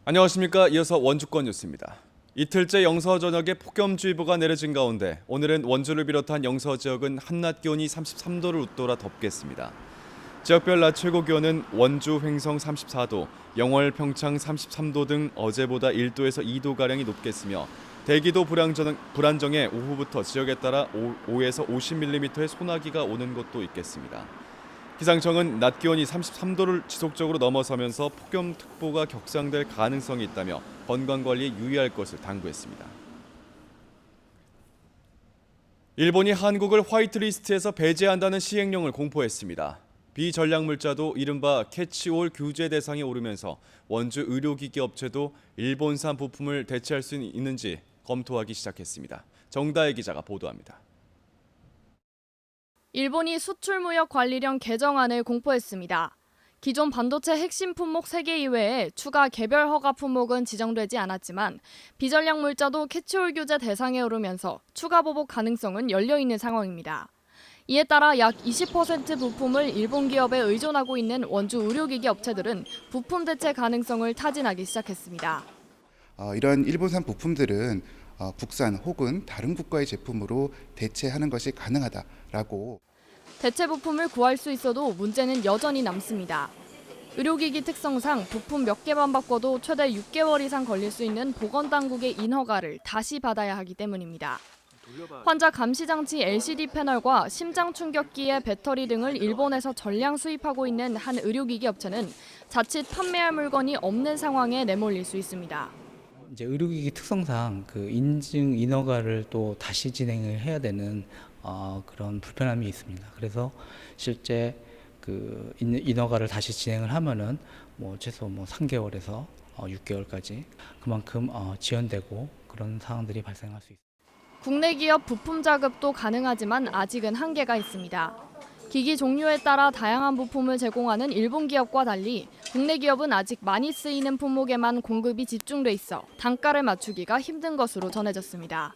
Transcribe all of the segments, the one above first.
안녕하십니까. 이어서 원주권 뉴스입니다. 이틀째 영서 전역에 폭염주의보가 내려진 가운데 오늘은 원주를 비롯한 영서 지역은 한낮 기온이 33도를 웃돌아 덥겠습니다. 지역별 낮 최고 기온은 원주, 횡성 34도, 영월, 평창 33도 등 어제보다 1도에서 2도가량이 높겠으며 대기도 불안정해 오후부터 지역에 따라 5에서 50mm의 소나기가 오는 곳도 있겠습니다. 기상청은 낮 기온이 33도를 지속적으로 넘어서면서 폭염특보가 격상될 가능성이 있다며 건강관리에 유의할 것을 당부했습니다. 일본이 한국을 화이트리스트에서 배제한다는 시행령을 공포했습니다. 비전략물자도 이른바 캐치올 규제 대상에 오르면서 원주 의료기기 업체도 일본산 부품을 대체할 수 있는지 검토하기 시작했습니다. 정다혜 기자가 보도합니다. 일본이 수출무역 관리령 개정안을 공포했습니다. 기존 반도체 핵심 품목 3개 이외에 추가 개별 허가 품목은 지정되지 않았지만 비전략 물자도 캐치홀 규제 대상에 오르면서 추가 보복 가능성은 열려있는 상황입니다. 이에 따라 약 20% 부품을 일본 기업에 의존하고 있는 원주 의료기기 업체들은 부품 대체 가능성을 타진하기 시작했습니다. 이러한 일본산 부품들은 국산 혹은 다른 국가의 제품으로 대체하는 것이 가능하다라고. 대체 부품을 구할 수 있어도 문제는 여전히 남습니다. 의료기기 특성상 부품 몇 개만 바꿔도 최대 6개월 이상 걸릴 수 있는 보건당국의 인허가를 다시 받아야 하기 때문입니다. 환자 감시장치 LCD 패널과 심장 충격기의 배터리 등을 일본에서 전량 수입하고 있는 한 의료기기 업체는 자칫 판매할 물건이 없는 상황에 내몰릴 수 있습니다. 이제 의료기기 특성상 그 인증 인허가를 또 다시 진행을 해야 되는 그런 불편함이 있습니다. 그래서 실제 그 인허가를 다시 진행을 하면은 최소 3개월에서 6개월까지 그만큼 지연되고 그런 상황들이 발생할 수 있습니다. 국내 기업 부품 자급도 가능하지만 아직은 한계가 있습니다. 기기 종류에 따라 다양한 부품을 제공하는 일본 기업과 달리 국내 기업은 아직 많이 쓰이는 품목에만 공급이 집중돼 있어 단가를 맞추기가 힘든 것으로 전해졌습니다.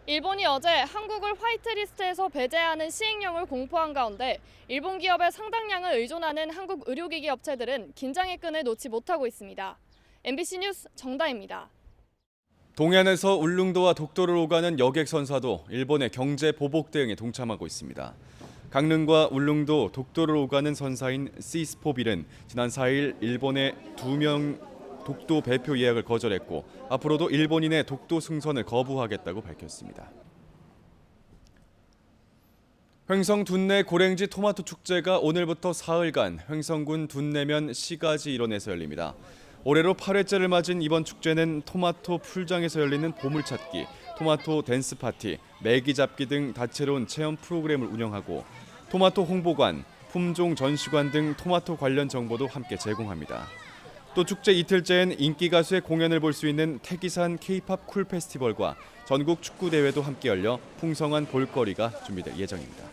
일본이 어제 한국을 화이트리스트에서 배제하는 시행령을 공포한 가운데 일본 기업의 상당량을 의존하는 한국 의료기기 업체들은 긴장의 끈을 놓지 못하고 있습니다. MBC 뉴스 정다혜입니다. 동해안에서 울릉도와 독도를 오가는 여객선사도 일본의 경제 보복 대응에 동참하고 있습니다. 강릉과 울릉도, 독도를 오가는 선사인 시스포빌은 지난 4일 일본의 2명 독도 배표 예약을 거절했고 앞으로도 일본인의 독도 승선을 거부하겠다고 밝혔습니다. 횡성 둔내 고랭지 토마토 축제가 오늘부터 사흘간 횡성군 둔내면 시가지 일원에서 열립니다. 올해로 8회째를 맞은 이번 축제는 토마토 풀장에서 열리는 보물찾기, 토마토 댄스 파티, 메기 잡기 등 다채로운 체험 프로그램을 운영하고 토마토 홍보관, 품종 전시관 등 토마토 관련 정보도 함께 제공합니다. 또 축제 이틀째엔 인기 가수의 공연을 볼 수 있는 태기산 K-팝 쿨 페스티벌과 전국 축구 대회도 함께 열려 풍성한 볼거리가 준비될 예정입니다.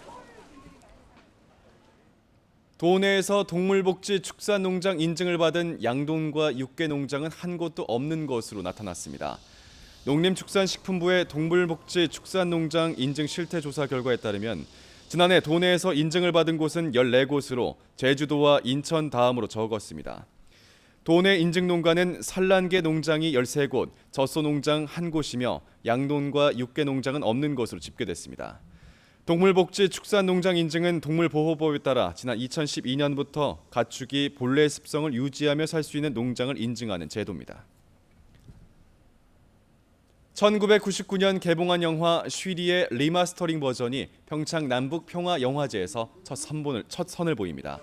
도내에서 동물복지 축산농장 인증을 받은 양돈과 육개농장은 한 곳도 없는 것으로 나타났습니다. 농림축산식품부의 동물복지 축산농장 인증 실태조사 결과에 따르면 지난해 도내에서 인증을 받은 곳은 14곳으로 제주도와 인천 다음으로 적었습니다. 도내 인증 농가는 산란계 농장이 13곳, 젖소농장 1곳이며 양돈과 육개농장은 없는 것으로 집계됐습니다. 동물복지 축산농장 인증은 동물보호법에 따라 지난 2012년부터 가축이 본래 습성을 유지하며 살 수 있는 농장을 인증하는 제도입니다. 1999년 개봉한 영화 쉬리의 리마스터링 버전이 평창 남북평화영화제에서 첫 선을 보입니다.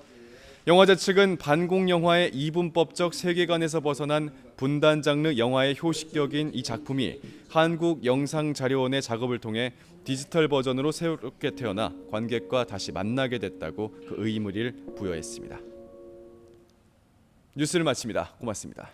영화제 측은 반공 영화의 이분법적 세계관에서 벗어난 분단 장르 영화의 효식격인 이 작품이 한국영상자료원의 작업을 통해 디지털 버전으로 새롭게 태어나 관객과 다시 만나게 됐다고 그 의미를 부여했습니다. 뉴스를 마칩니다. 고맙습니다.